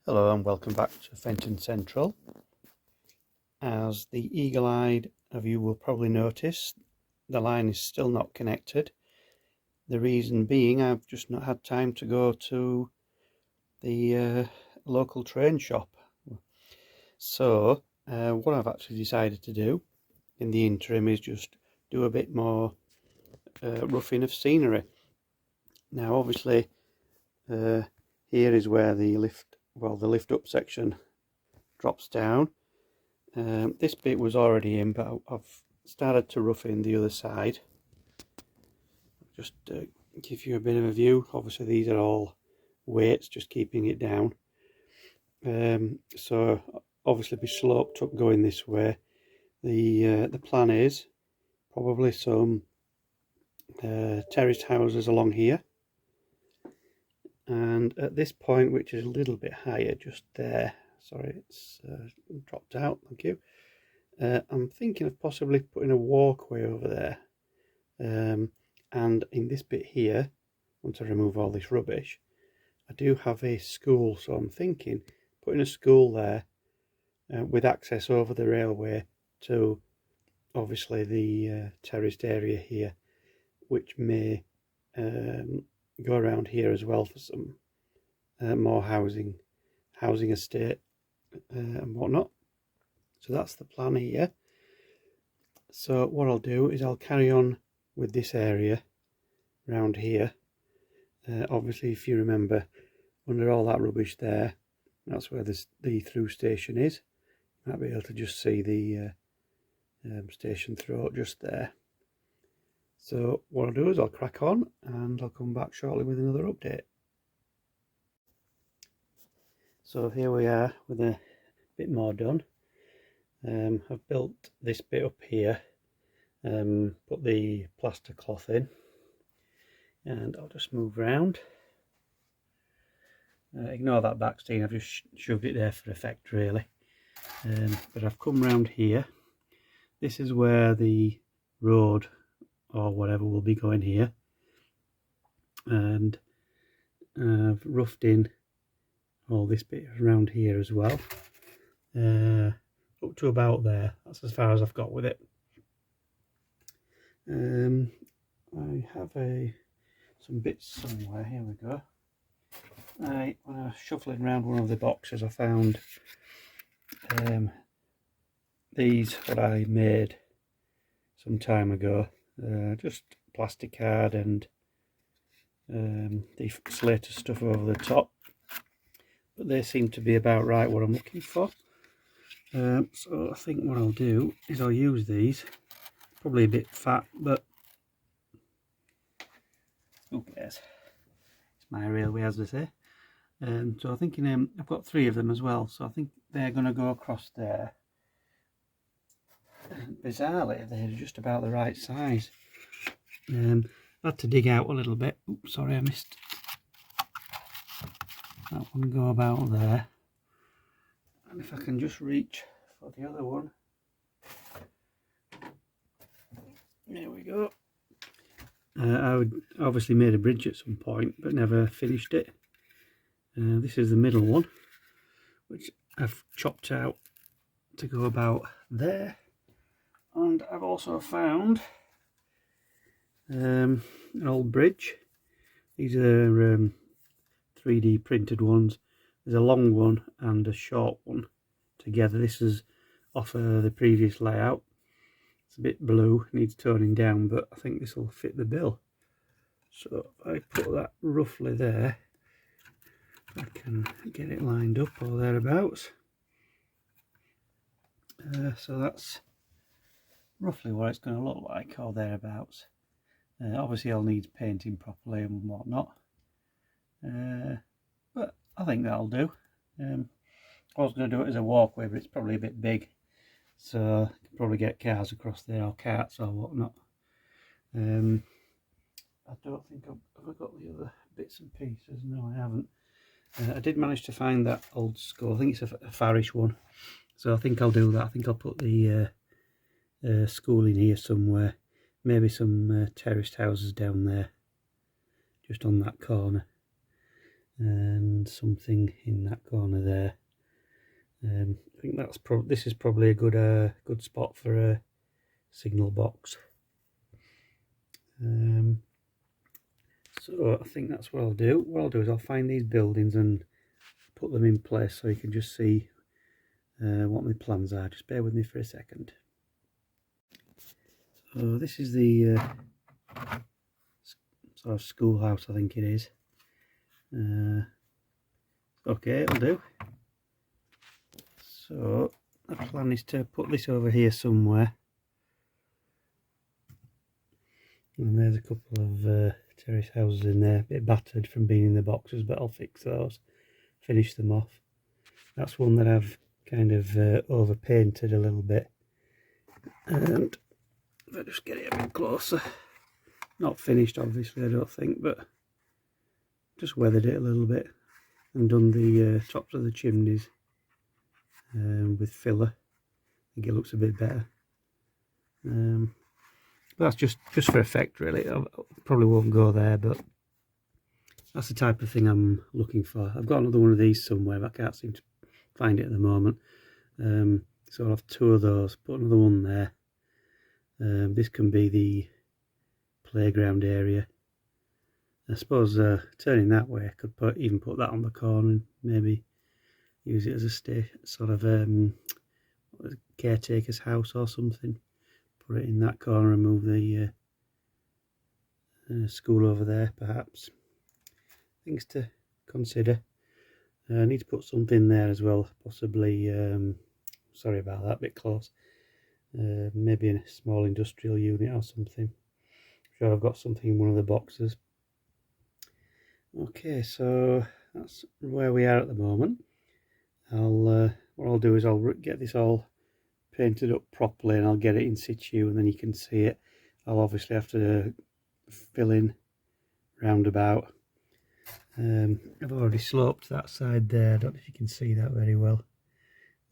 Hello and welcome back to Fenton Central. As the eagle-eyed of you will probably notice, the line is still not connected. The reason being I've just not had time to go to the local train shop. So what I've actually decided to do in the interim is just do a bit more roughing of scenery. Now obviously here is where the lift up section drops down. This bit was already in, but I've started to rough in the other side. Just give you a bit of a view. Obviously these are all weights, just keeping it down. So obviously be sloped up going this way. The plan is probably some terraced houses along here, and at this point, which is a little bit higher, just there, sorry, it's dropped out, thank you. I'm thinking of possibly putting a walkway over there, and in this bit here, once I remove all this rubbish, I do have a school, so I'm thinking putting a school there with access over the railway to obviously the terraced area here, which may go around here as well for some more housing estate and whatnot. So that's the plan here. So what I'll do is I'll carry on with this area around here. Obviously, if you remember, under all that rubbish there, that's where the through station is. You might be able to just see the station throat just there. So what I'll do is I'll crack on and I'll come back shortly with another update. So here we are with a bit more done. I've built this bit up here, put the plaster cloth in, and I'll just move round. Ignore that back stain, I've just shoved it there for effect really. But I've come round here. This is where the road or whatever will be going here, and I've roughed in all this bit around here as well, up to about there. That's as far as I've got with it. I have some bits somewhere. Here we go. When I was shuffling around one of the boxes, I found these that I made some time ago. Just plastic card and the Slater stuff over the top, but they seem to be about right what I'm looking for. So I think what I'll do is I'll use these. Probably a bit fat, but who cares? It's my railway, as they say. So I'm thinking I've got 3 of them as well, so I think they're going to go across there. Bizarrely, they're just about the right size. I had to dig out a little bit. Oops, sorry, I missed that one. Go about there, and if I can just reach for the other one, there we go. I obviously made a bridge at some point, but never finished it. This is the middle one, which I've chopped out to go about there. And I've also found an old bridge. These are 3D printed ones. There's a long one and a short one together. This is off the previous layout. It's a bit blue, needs toning down, but I think this will fit the bill. So if I put that roughly there, I can get it lined up or thereabouts. So that's roughly what it's going to look like or thereabouts. Obviously I'll need painting properly and whatnot, but I think that'll do. I was going to do it as a walkway, but it's probably a bit big, so I can probably get cars across there or carts or whatnot. I don't think I've got the other bits and pieces. No, I haven't. I did manage to find that old school. I think it's a Farish one, so I think I'll do that. I think I'll put the school in here somewhere. Maybe some terraced houses down there, just on that corner. And something in that corner there. I think this is probably a good spot for a signal box. So I think that's what I'll do. What I'll do is I'll find these buildings and put them in place so you can just see what my plans are. Just bear with me for a second. So this is the sort of schoolhouse, I think it is. Okay, it'll do. So the plan is to put this over here somewhere. And there's a couple of terrace houses in there, a bit battered from being in the boxes, but I'll fix those, finish them off. That's one that I've kind of overpainted a little bit. And if I just get it a bit closer, not finished obviously I don't think, but just weathered it a little bit and done the tops of the chimneys with filler. I think it looks a bit better. That's just for effect really. I probably won't go there, but that's the type of thing I'm looking for. I've got another one of these somewhere, but I can't seem to find it at the moment. So I'll have two of those, put another one there. This can be the playground area. I suppose turning that way, I could even put that on the corner and maybe use it as a sort of caretaker's house or something. Put it in that corner and move the school over there, perhaps. Things to consider. I need to put something there as well, possibly. Sorry about that, a bit close. Maybe in a small industrial unit or something. I'm sure I've got something in one of the boxes. Okay, so that's where we are at the moment. What I'll do is I'll get this all painted up properly and I'll get it in situ and then you can see it. I'll obviously have to fill in roundabout. I've already sloped that side there. I don't know if you can see that very well,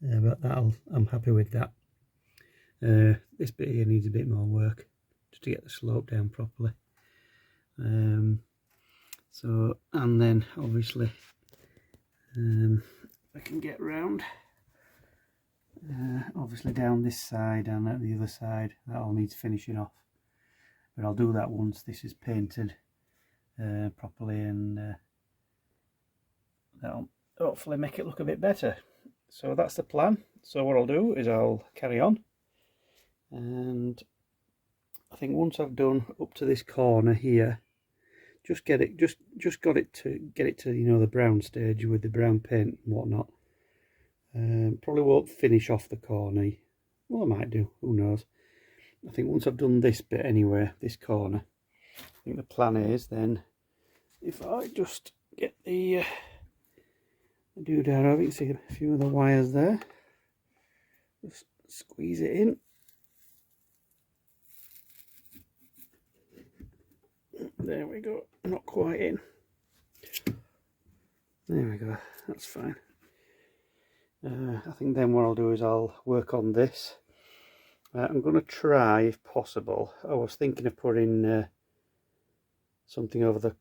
but I'm happy with that. This bit here needs a bit more work just to get the slope down properly. So, and then obviously I can get round obviously down this side and at the other side. That all needs finishing off, but I'll do that once this is painted properly, and that'll hopefully make it look a bit better. So that's the plan. So what I'll do is I'll carry on, and I think once I've done up to this corner here, just got it to you know, the brown stage with the brown paint and whatnot. Probably won't finish off the corner. Well, I might do, who knows. I think once I've done this bit anyway, this corner, I think the plan is then, if I just get the doodad over, you can see a few of the wires there, just squeeze it in. There we go, not quite in. There we go, that's fine. I think then what I'll do is I'll work on this. I'm going to try, if possible, I was thinking of putting something over the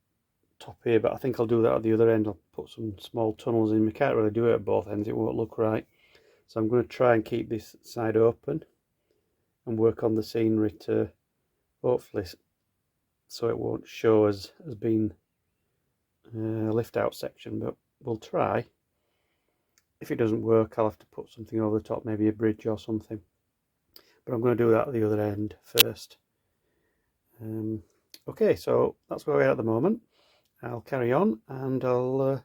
top here, but I think I'll do that at the other end. I'll put some small tunnels in. We can't really do it at both ends, it won't look right. So I'm going to try and keep this side open and work on the scenery to hopefully so it won't show as being a lift out section, but we'll try. If it doesn't work, I'll have to put something over the top, maybe a bridge or something. But I'm going to do that at the other end first. Okay, so that's where we are at the moment. I'll carry on and I'll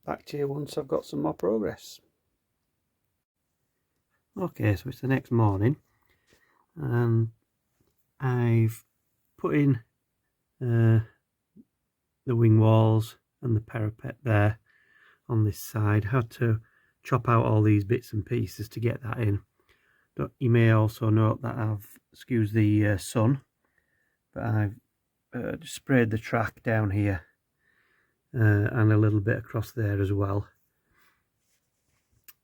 back to you once I've got some more progress. Okay, so it's the next morning and I've put in the wing walls and the parapet there on this side. Had to chop out all these bits and pieces to get that in. You may also note that I've excused the sun, but I've just sprayed the track down here and a little bit across there as well.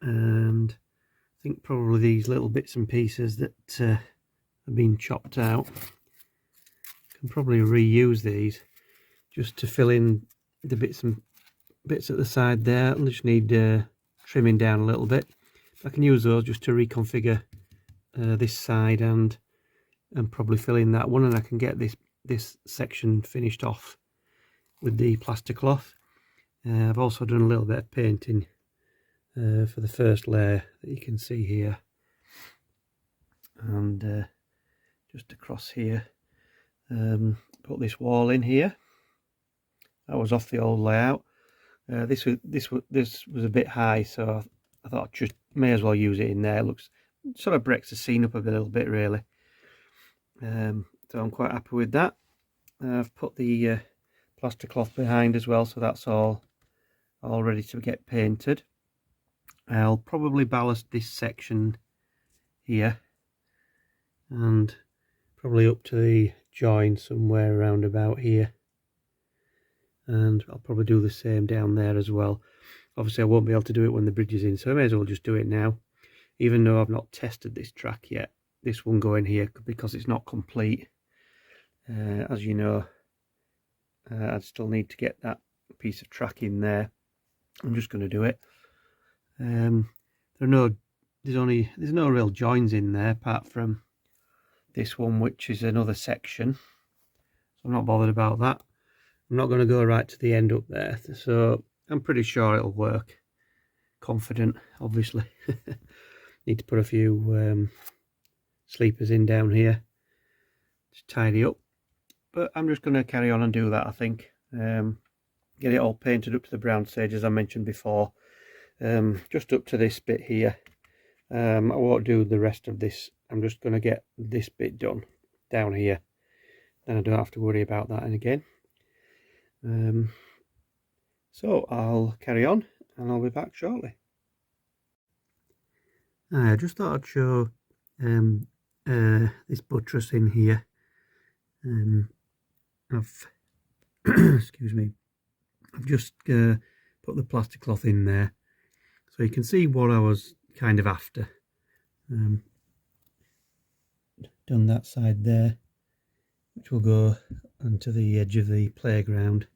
And I think probably these little bits and pieces that have been chopped out, can probably reuse these just to fill in the bits and bits at the side there will just need trimming down a little bit. I can use those just to reconfigure this side and probably fill in that one, and I can get this section finished off with the plaster cloth. I've also done a little bit of painting for the first layer that you can see here, and just across here. Put this wall in here. That was off the old layout. This was a bit high, so I thought I just may as well use it in there. It looks sort of breaks the scene up a little bit, really. So I'm quite happy with that. I've put the plaster cloth behind as well, so that's all ready to get painted. I'll probably ballast this section here and probably up to the join somewhere around about here, and I'll probably do the same down there as well. Obviously I won't be able to do it when the bridge is in, so I may as well just do it now, even though I've not tested this track yet. This one going here because it's not complete. As you know, I'd still need to get that piece of track in there. I'm just going to do it. There's no real joins in there apart from this one, which is another section, so I'm not bothered about that. I'm not going to go right to the end up there, so I'm pretty sure it'll work. Confident, obviously. Need to put a few sleepers in down here to tidy up, but I'm just going to carry on and do that. I think get it all painted up to the brown stage, as I mentioned before. Just up to this bit here. I won't do the rest of this. I'm just going to get this bit done down here, then I don't have to worry about that again. So I'll carry on and I'll be back shortly. I just thought I'd show this buttress in here. I've excuse me, I've just put the plaster cloth in there so you can see what I was kind of after. Done that side there, which will go onto the edge of the playground,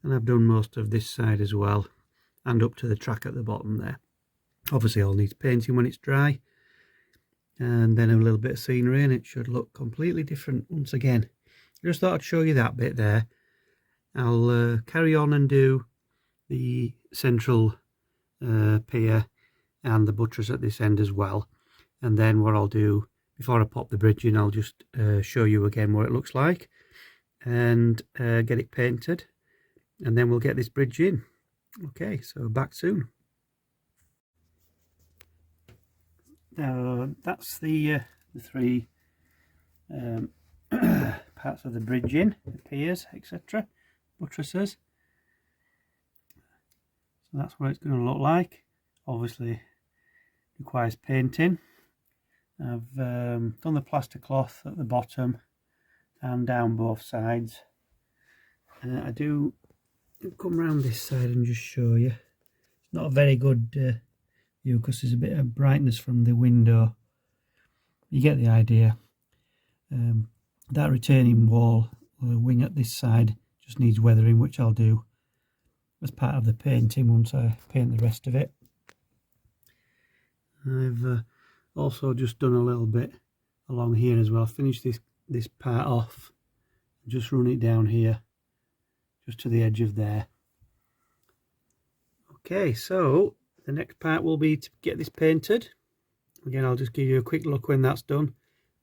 and I've done most of this side as well, and up to the track at the bottom there. Obviously all needs painting when it's dry, and then a little bit of scenery, and it should look completely different once again. I just thought I'd show you that bit there. I'll carry on and do the central pier and the buttress at this end as well, and then what I'll do before I pop the bridge in, I'll just show you again what it looks like and get it painted, and then we'll get this bridge in. Okay, so back soon. Now that's the three parts of the bridge in, the piers, etc., buttresses. So that's what it's going to look like. Obviously requires painting. I've done the plaster cloth at the bottom and down both sides. I do come round this side and just show you. It's not a very good view because there's a bit of brightness from the window. You get the idea. That retaining wall wing at this side just needs weathering, which I'll do as part of the painting once I paint the rest of it. I've also just done a little bit along here as well. Finish this part off, just run it down here just to the edge of there. Okay, so the next part will be to get this painted. Again, I'll just give you a quick look when that's done,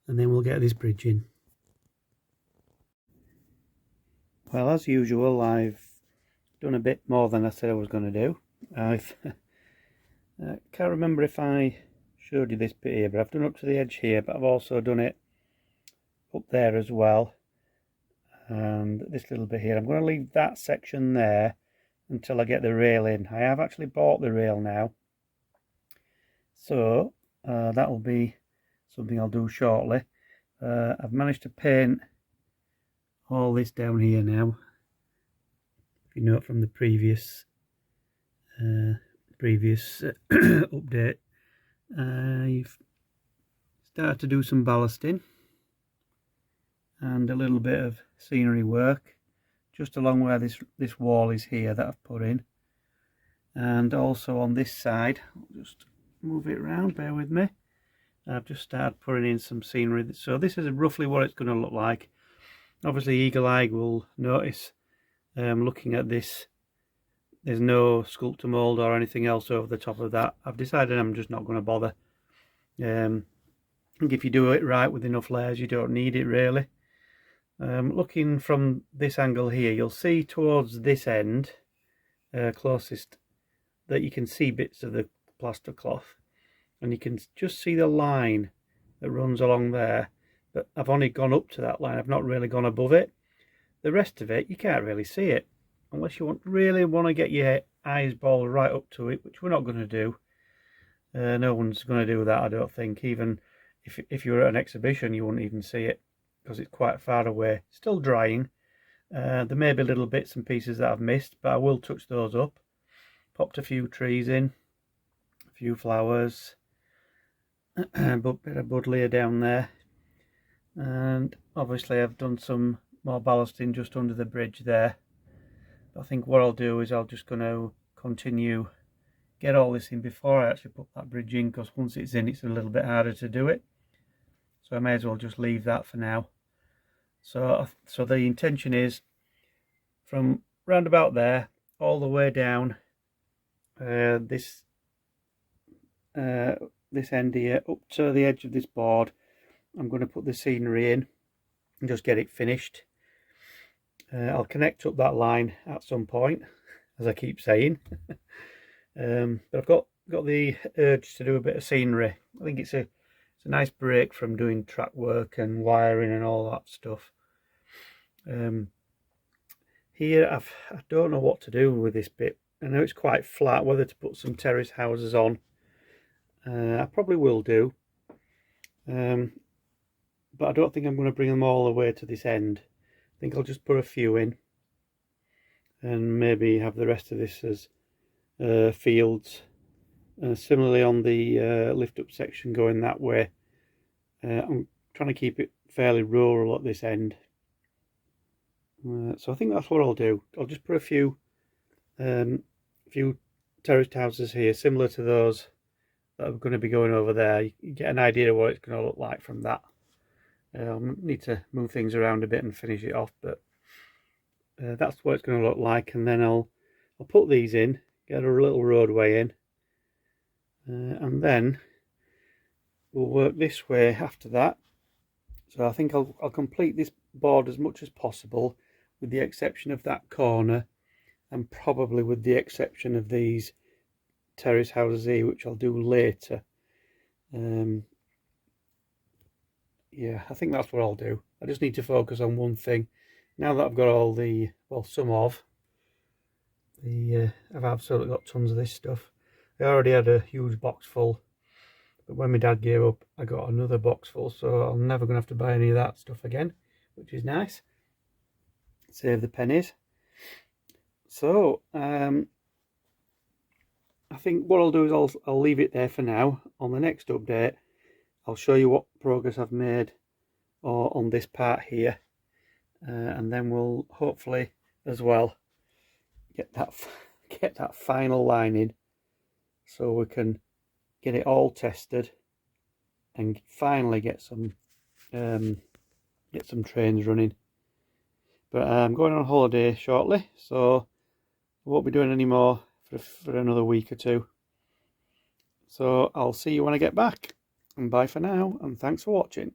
and then we'll get this bridge in. Well, as usual, I've done a bit more than I said I was going to do. I've can't remember if I showed you this bit here, but I've done up to the edge here, but I've also done it up there as well, and this little bit here. I'm going to leave that section there until I get the rail in. I have actually bought the rail now, so that will be something I'll do shortly. I've managed to paint all this down here now. If you note from the previous update, I've started to do some ballasting and a little bit of scenery work just along where this wall is here that I've put in. And also on this side, I'll just move it around, bear with me. I've just started putting in some scenery. So this is roughly what it's going to look like. Obviously Eagle Eye will notice, looking at this, there's no sculptor mould or anything else over the top of that. I've decided I'm just not going to bother. I think if you do it right with enough layers, you don't need it really. Looking from this angle here, you'll see towards this end, closest, that you can see bits of the plaster cloth, and you can just see the line that runs along there, but I've only gone up to that line. I've not really gone above it. The rest of it, you can't really see it unless you really want to get your eyeball right up to it, which we're not going to do. No one's going to do that, I don't think. Even if you were at an exhibition, you wouldn't even see it because it's quite far away. Still drying. There may be little bits and pieces that I've missed, but I will touch those up. Popped a few trees in, a few flowers, a bit of buddleia down there, and obviously I've done some more ballasting just under the bridge there. But I think what I'll do is I'm just going to continue, get all this in before I actually put that bridge in, because once it's in, it's a little bit harder to do it. So I may as well just leave that for now. So the intention is from round about there all the way down this end here up to the edge of this board. I'm going to put the scenery in and just get it finished. I'll connect up that line at some point, as I keep saying. But I've got the urge to do a bit of scenery. I think it's a nice break from doing track work and wiring and all that stuff. Here I don't know what to do with this bit. I know it's quite flat, whether to put some terrace houses on. I probably will do. But I don't think I'm going to bring them all the way to this end. I think I'll just put a few in and maybe have the rest of this as fields. Similarly on the lift up section going that way, I'm trying to keep it fairly rural at this end. So I think that's what I'll do. I'll just put a few terraced houses here, similar to those that are going to be going over there. You get an idea of what it's going to look like from that. I'll need to move things around a bit and finish it off, but that's what it's going to look like. And then I'll put these in, get a little roadway in, and then we'll work this way after that. So I think I'll complete this board as much as possible, with the exception of that corner, and probably with the exception of these terrace houses here, which I'll do later. Yeah, I think that's what I'll do. I just need to focus on one thing. Now that I've got all the, well, some of the, I've absolutely got tons of this stuff. I already had a huge box full, but when my dad gave up, I got another box full, so I'm never going to have to buy any of that stuff again, which is nice. Save the pennies. So, I think what I'll do is I'll leave it there for now. On the next update, I'll show you what progress I've made on this part here, and then we'll hopefully as well get that final line in, so we can get it all tested and finally get some trains running. But I'm going on holiday shortly, so I won't be doing any more for another week or two. So I'll see you when I get back, and bye for now, and thanks for watching.